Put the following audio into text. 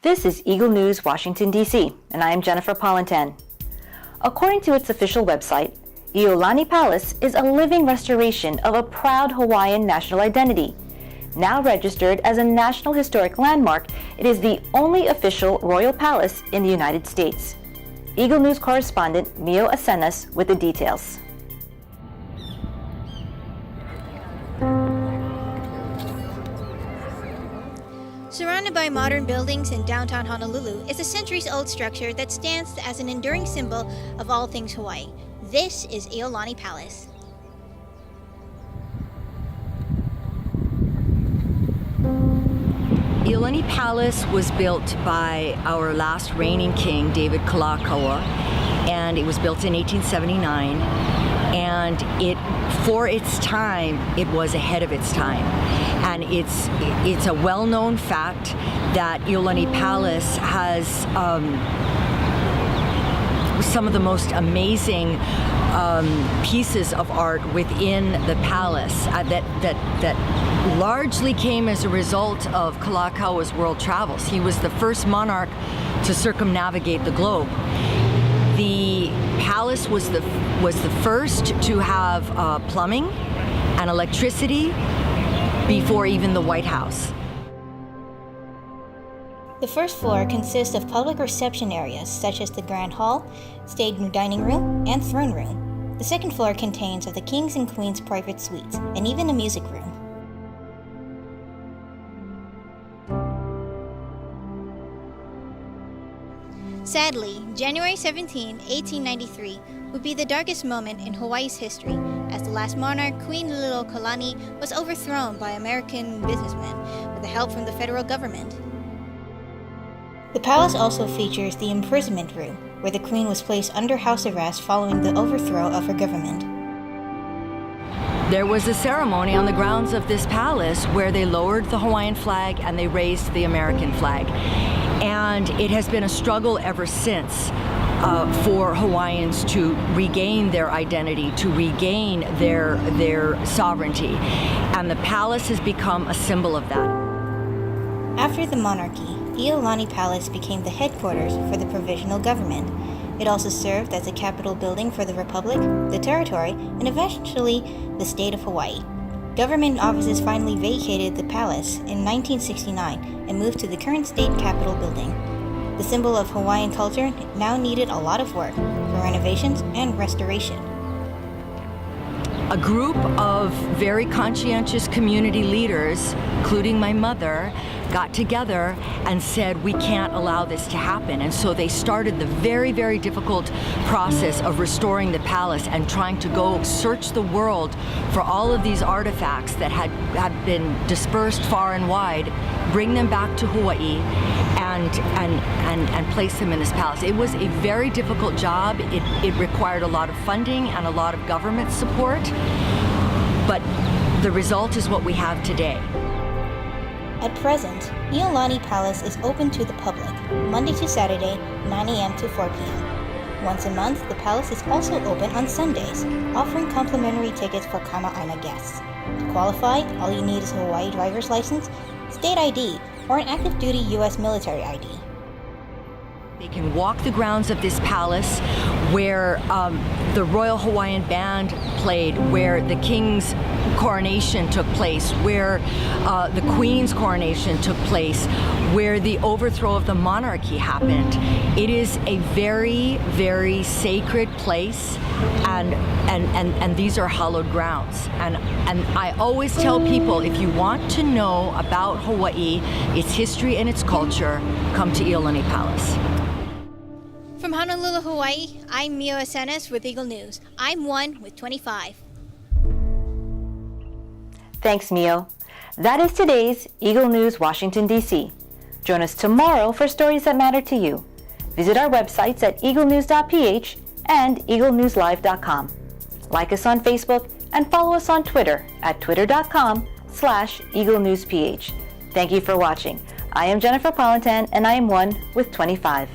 This is Eagle News, Washington, D.C., and I am Jennifer Polintan. According to its official website, Iolani Palace is a living restoration of a proud Hawaiian national identity. Now registered as a National Historic Landmark, it is the only official royal palace in the United States. Eagle News correspondent Mio Acenas with the details. Surrounded by modern buildings in downtown Honolulu is a centuries-old structure that stands as an enduring symbol of all things Hawaii. This is Iolani Palace. Iolani Palace was built by our last reigning king, David Kalakaua, and it was built in 1879. And for its time, it was ahead of its time. And it's a well-known fact that Iolani Palace has some of the most amazing pieces of art within the palace that largely came as a result of Kalakaua's world travels. He was the first monarch to circumnavigate the globe. The palace was the first to have plumbing and electricity before even the White House. The first floor consists of public reception areas such as the Grand Hall, State Dining Room, and Throne Room. The second floor contains of the King's and Queen's private suites, and even a music room. Sadly, January 17, 1893 would be the darkest moment in Hawaii's history, as the last monarch, Queen Liliuokalani, was overthrown by American businessmen with the help from the federal government. The palace also features the imprisonment room, where the Queen was placed under house arrest following the overthrow of her government. There was a ceremony on the grounds of this palace where they lowered the Hawaiian flag and they raised the American flag. And it has been a struggle ever since for Hawaiians to regain their identity, to regain their sovereignty. And the palace has become a symbol of that. After the monarchy, Iolani Palace became the headquarters for the provisional government. It also served as the capital building for the Republic, the territory, and eventually the state of Hawaii. Government offices finally vacated the palace in 1969 and moved to the current state capitol building. The symbol of Hawaiian culture now needed a lot of work for renovations and restoration. A group of very conscientious community leaders, including my mother, got together and said, we can't allow this to happen. And so they started the very, very difficult process of restoring the palace and trying to go search the world for all of these artifacts that had been dispersed far and wide, bring them back to Hawaii and place them in this palace. It was a very difficult job. It required a lot of funding and a lot of government support, but the result is what we have today. At present, Iolani Palace is open to the public, Monday to Saturday, 9 a.m. to 4 p.m. Once a month, the palace is also open on Sundays, offering complimentary tickets for Kama'aina guests. To qualify, all you need is a Hawaii driver's license, state ID, or an active duty U.S. military ID. They can walk the grounds of this palace where the Royal Hawaiian Band played, where the King's coronation took place, where the Queen's coronation took place, where the overthrow of the monarchy happened. It is a very, very sacred place, and these are hallowed grounds. And I always tell people, if you want to know about Hawaii, its history and its culture, come to Iolani Palace. From Honolulu, Hawaii, I'm Mio Acenas with Eagle News. I'm 1 with 25. Thanks, Mio. That is today's Eagle News, Washington, D.C. Join us tomorrow for stories that matter to you. Visit our websites at Eaglenews.PH and EagleNewsLive.com. Like us on Facebook and follow us on Twitter at twitter.com/EagleNewsPH. Thank you for watching. I am Jennifer Polintan, and I am 1 with 25.